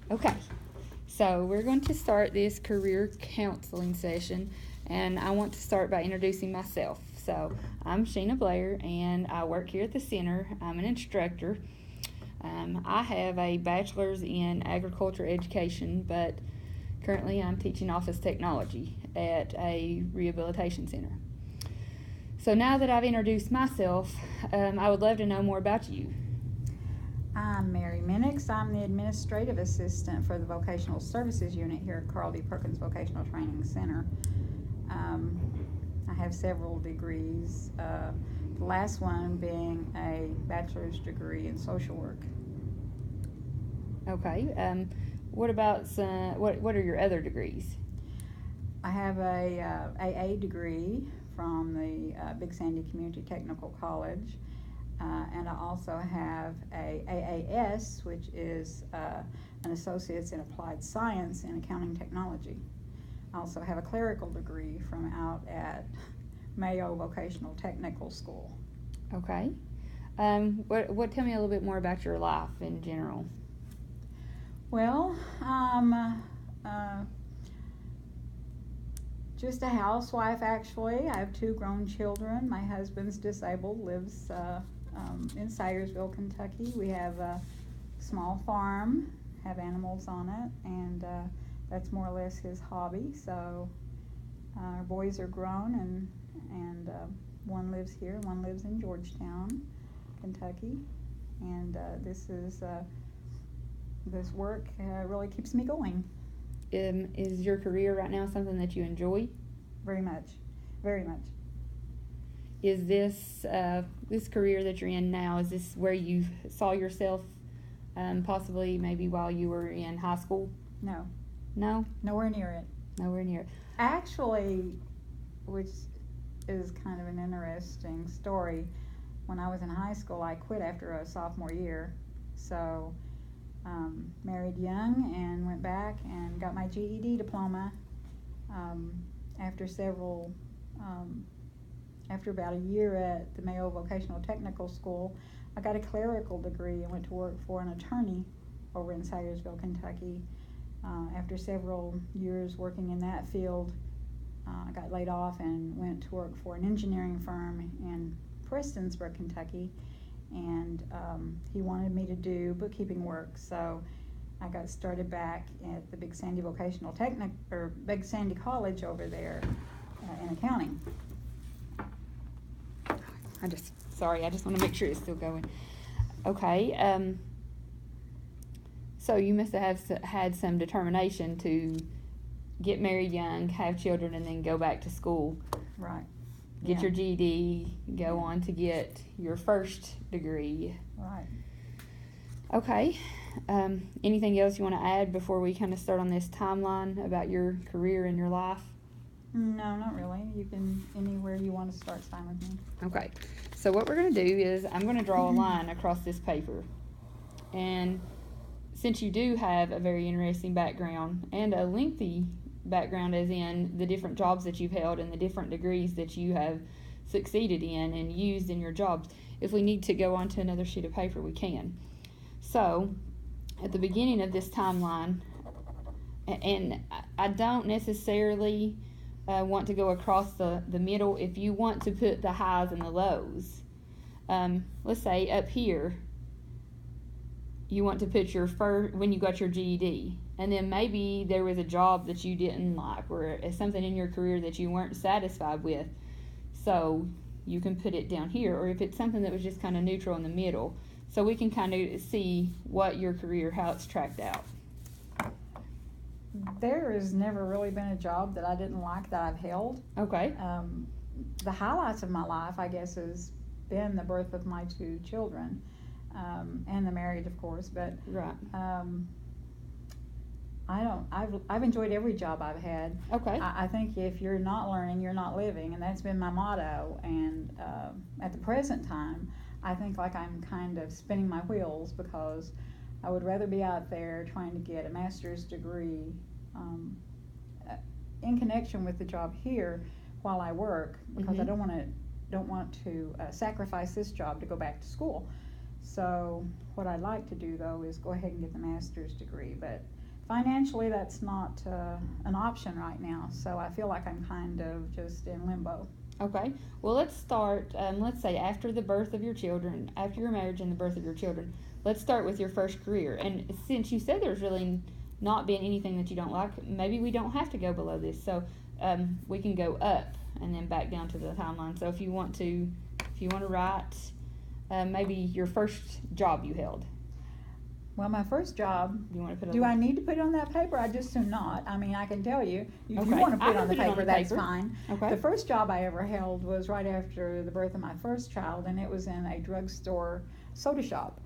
Okay, so we're going to start this career counseling session, and I want to start by introducing myself. So, I'm Sheena Blair, and I work here at the center. I'm an instructor. I have a bachelor's in agriculture education, but currently I'm teaching office technology at a rehabilitation center. So, now that I've introduced myself, I would love to know more about you. I'm Mary Minix. I'm the administrative assistant for the vocational services unit here at Carl D. Perkins Vocational Training Center. Um, I have several degrees, the last one being a bachelor's degree in social work. Okay, what about what are your other degrees? I have a AA degree from the Big Sandy Community Technical College. And I also have a AAS, which is an Associate's in Applied Science in Accounting Technology. I also have a clerical degree from out at Mayo Vocational Technical School. Okay. What? Tell me a little bit more about your life in general. Well, uh, just a housewife actually. I have two grown children. My husband's disabled, lives in Syersville, Kentucky. We have a small farm, have animals on it, and that's more or less his hobby. So our boys are grown, and one lives here, one lives in Georgetown, Kentucky, and this work really keeps me going Is your career right now something that you enjoy? very much, very much. Is this career that you're in now? Is this where you saw yourself, possibly maybe while you were in high school? No, No, nowhere near it. nowhere near it. Actually, which is kind of an interesting story, when I was in high school, I quit after a sophomore year. So, married young and went back and got my GED diploma. Um, after several, after about a year at the Mayo Vocational Technical School, I got a clerical degree and went to work for an attorney over in Syersville, Kentucky. After several years working in that field, I got laid off and went to work for an engineering firm in Prestonsburg, Kentucky, and he wanted me to do bookkeeping work, so I got started back at the Big Sandy Big Sandy College over there in accounting. I just want to make sure it's still going. Okay. So you must have had some determination to get married young, have children, and then go back to school. Right. Get Yeah. your GED, go on to get your first degree. Right. Okay. Anything else you want to add before we kind of start on this timeline about your career and your life? No, not really. You can, anywhere you want to start's fine with me. Okay. So what we're going to do is I'm going to draw a line across this paper. And since you do have a very interesting background and a lengthy background, as in the different jobs that you've held and the different degrees that you have succeeded in and used in your jobs, if we need to go on to another sheet of paper, we can. So, at the beginning of this timeline, and I don't necessarily want to go across the middle. If you want to put the highs and the lows, let's say up here, you want to put your first, when you got your GED, and then maybe there was a job that you didn't like or something in your career that you weren't satisfied with, so you can put it down here. Or if it's something that was just kind of neutral in the middle, so we can kind of see what your career, how it's tracked out. There has never really been a job that I didn't like that I've held. Okay. The highlights of my life, I guess, has been the birth of my two children, and the marriage, of course. But Right. I've enjoyed every job I've had. Okay. I think if you're not learning, you're not living, and that's been my motto. And at the present time, I think like I'm kind of spinning my wheels, because I would rather be out there trying to get a master's degree in connection with the job here while I work, because I don't want to sacrifice this job to go back to school. So what I'd like to do, though, is go ahead and get the master's degree. But financially, that's not an option right now. So I feel like I'm kind of just in limbo. Okay. Well, let's start. Let's say after the birth of your children, after your marriage and the birth of your children. Let's start with your first career. And since you said there's really not been anything that you don't like, maybe we don't have to go below this. So we can go up and then back down to the timeline. So if you want to write maybe your first job you held. Well, my first job, You want to put? do I need to put it on that paper? I just assume not. I mean, I can tell you. If Okay. you want to I put it can on the put it on paper, the that's paper. fine. Okay. The first job I ever held was right after the birth of my first child, and it was in a drugstore soda shop.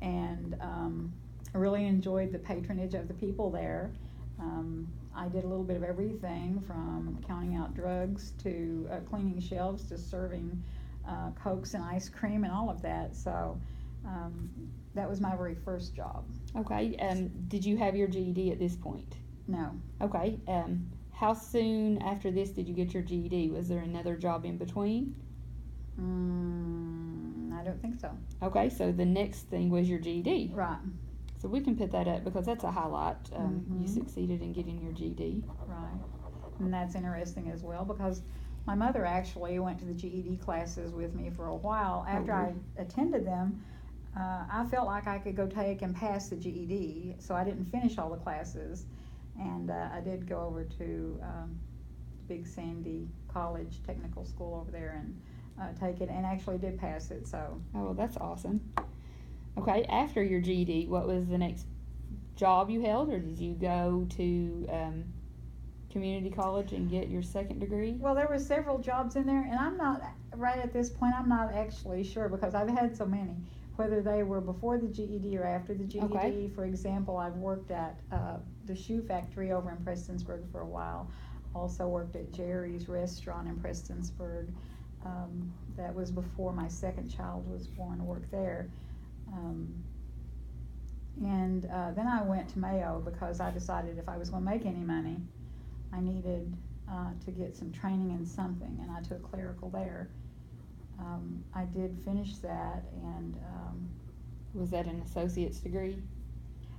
And I really enjoyed the patronage of the people there. I did a little bit of everything from counting out drugs to cleaning shelves to serving Cokes and ice cream and all of that. So that was my very first job. Okay. Did you have your GED at this point? No. Okay. How soon after this did you get your GED? Was there another job in between? I don't think so. Okay, so the next thing was your GED. Right. So we can put that up because that's a highlight. You Mhm. succeeded in getting your GED. Right. And that's interesting as well because my mother actually went to the GED classes with me for a while. After I attended them, I felt like I could go take and pass the GED, so I didn't finish all the classes. And I did go over to Big Sandy College Technical School over there and take it, and actually did pass it. So Oh, well, that's awesome. Okay, after your GED, what was the next job you held, or did you go to community college and get your second degree? well, there were several jobs in there, and I'm not right at this point. I'm not actually sure because I've had so many. Whether they were before the GED or after the GED. Okay. For example, I've worked at the shoe factory over in Prestonsburg for a while. Also worked at Jerry's restaurant in Prestonsburg. That was before my second child was born. I worked there. And then I went to Mayo because I decided if I was going to make any money, I needed to get some training in something, and I took clerical there. I did finish that, and Was that an associate's degree?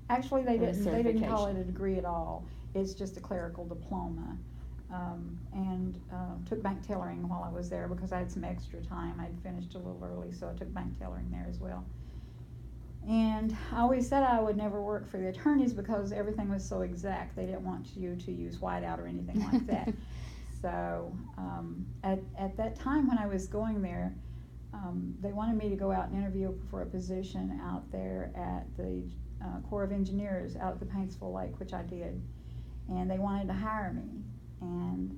actually they Or a didn't call it certification. a degree at all. It's just a clerical diploma. And took bank tailoring while I was there because I had some extra time. I'd finished a little early, so I took bank tailoring there as well. And I always said I would never work for the attorneys because everything was so exact. They didn't want you to use whiteout or anything like that. So at that time when I was going there, they wanted me to go out and interview for a position out there at the Corps of Engineers out at the Paintsville Lake, which I did. And they wanted to hire me. And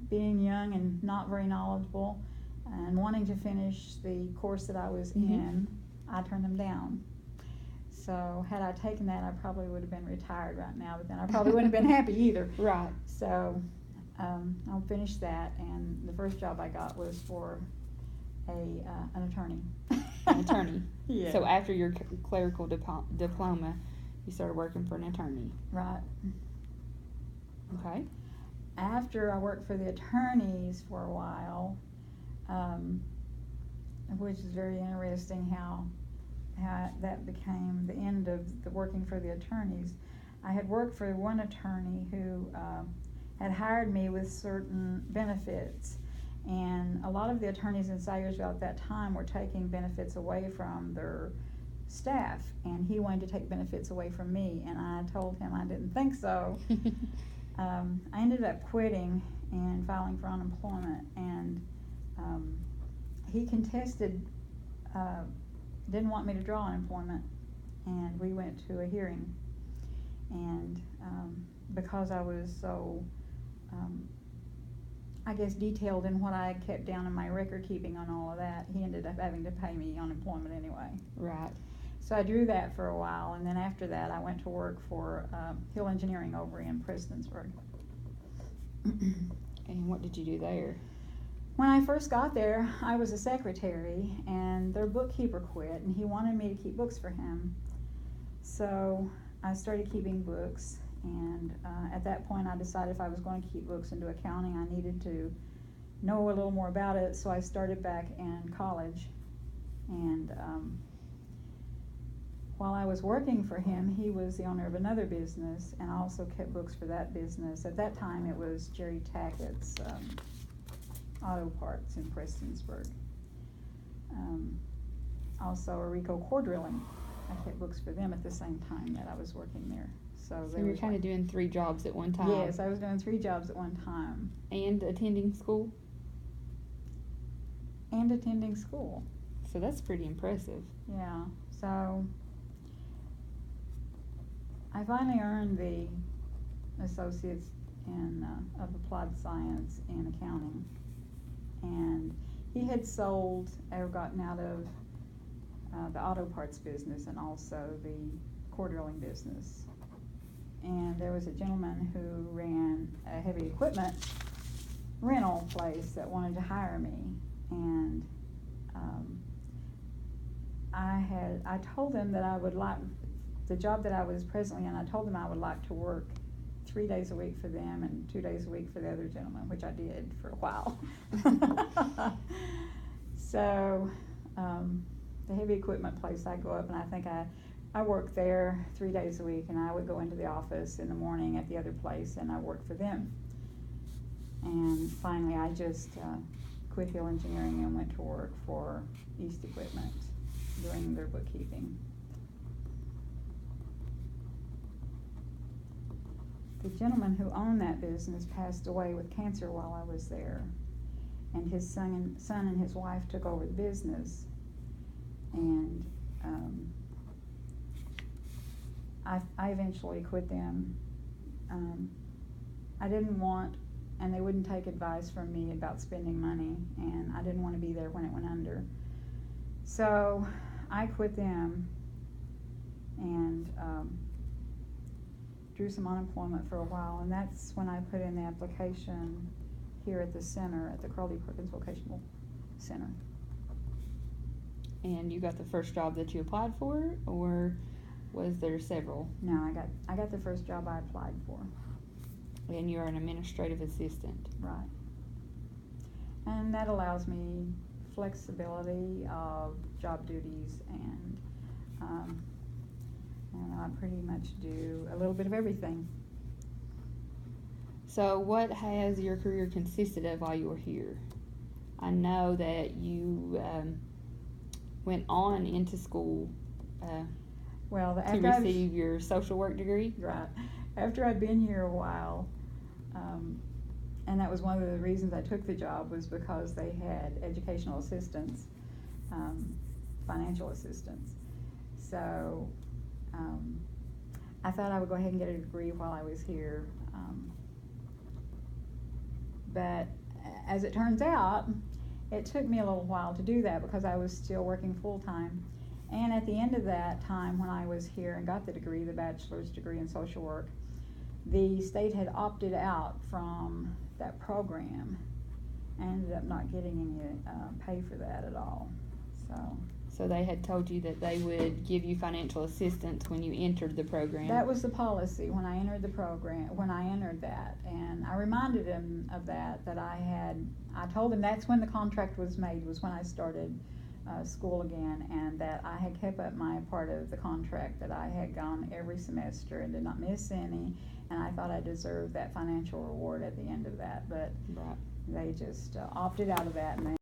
being young and not very knowledgeable and wanting to finish the course that I was in, I turned them down. So had I taken that, I probably would have been retired right now, but then I probably wouldn't have been happy either. Right. So I'll finish that, and the first job I got was for an attorney. An attorney. Yeah. So after your clerical diploma, you started working for an attorney. Right. Okay. After I worked for the attorneys for a while, which is very interesting how that became the end of the working for the attorneys. I had worked for one attorney who had hired me with certain benefits, and a lot of the attorneys in Sayersville at that time were taking benefits away from their staff, and he wanted to take benefits away from me, and I told him I didn't think so. I ended up quitting and filing for unemployment, and he contested, didn't want me to draw unemployment, and we went to a hearing. And because I was so, I guess, detailed in what I had kept down in my record keeping on all of that, he ended up having to pay me unemployment anyway. Right. So I drew that for a while, and then after that I went to work for Hill Engineering over in Prestonsburg. And what did you do there? When I first got there, I was a secretary, and their bookkeeper quit, and he wanted me to keep books for him. So I started keeping books, and at that point I decided if I was going to keep books and do accounting, I needed to know a little more about it, so I started back in college. And while I was working for him, he was the owner of another business and also kept books for that business. At that time, it was Jerry Tackett's Auto Parts in Prestonsburg. Also, Arico Core Drilling. I kept books for them at the same time that I was working there. So So you're kind of doing 3 jobs at one time. Yes, I was doing 3 jobs at one time. And attending school. And attending school. So that's pretty impressive. Yeah, so I finally earned the Associates in of Applied Science in Accounting, and he had sold or gotten out of the auto parts business and also the core drilling business. And there was a gentleman who ran a heavy equipment rental place that wanted to hire me, and I told him that I would like the job that I was presently in. I told them I would like to work 3 days a week for them and 2 days a week for the other gentleman, which I did for a while. So the heavy equipment place, I go up and I think I worked there 3 days a week, and I would go into the office in the morning at the other place and I worked for them. And finally I just quit Hill Engineering and went to work for East Equipment doing their bookkeeping. The gentleman who owned that business passed away with cancer while I was there, and his son and his wife took over the business, and I eventually quit them. I didn't want, and they wouldn't take advice from me about spending money, and I didn't want to be there when it went under. So I quit them and drew some unemployment for a while, and that's when I put in the application here at the center, at the Crowley Perkins Vocational Center. And you got the first job that you applied for, or was there several? No, I got the first job I applied for. And you're an administrative assistant. Right. And that allows me flexibility of job duties, and I pretty much do a little bit of everything. So what has your career consisted of while you were here? I know that you went on into school Well, to after receive your social work degree. Right. After I'd been here a while, and that was one of the reasons I took the job, was because they had educational assistance, financial assistance. So I thought I would go ahead and get a degree while I was here. But as it turns out, it took me a little while to do that because I was still working full-time. And at the end of that time, when I was here and got the degree, the bachelor's degree in social work, the state had opted out from that program and ended up not getting any pay for that at all. So they had told you that they would give you financial assistance when you entered the program. That was the policy when I entered the program, when I entered that. And I reminded him of that I told him that's when the contract was made, was when I started school again, and that I had kept up my part of the contract, that I had gone every semester and did not miss any, and I thought I deserved that financial reward at the end of that. But right. they just opted out of that, and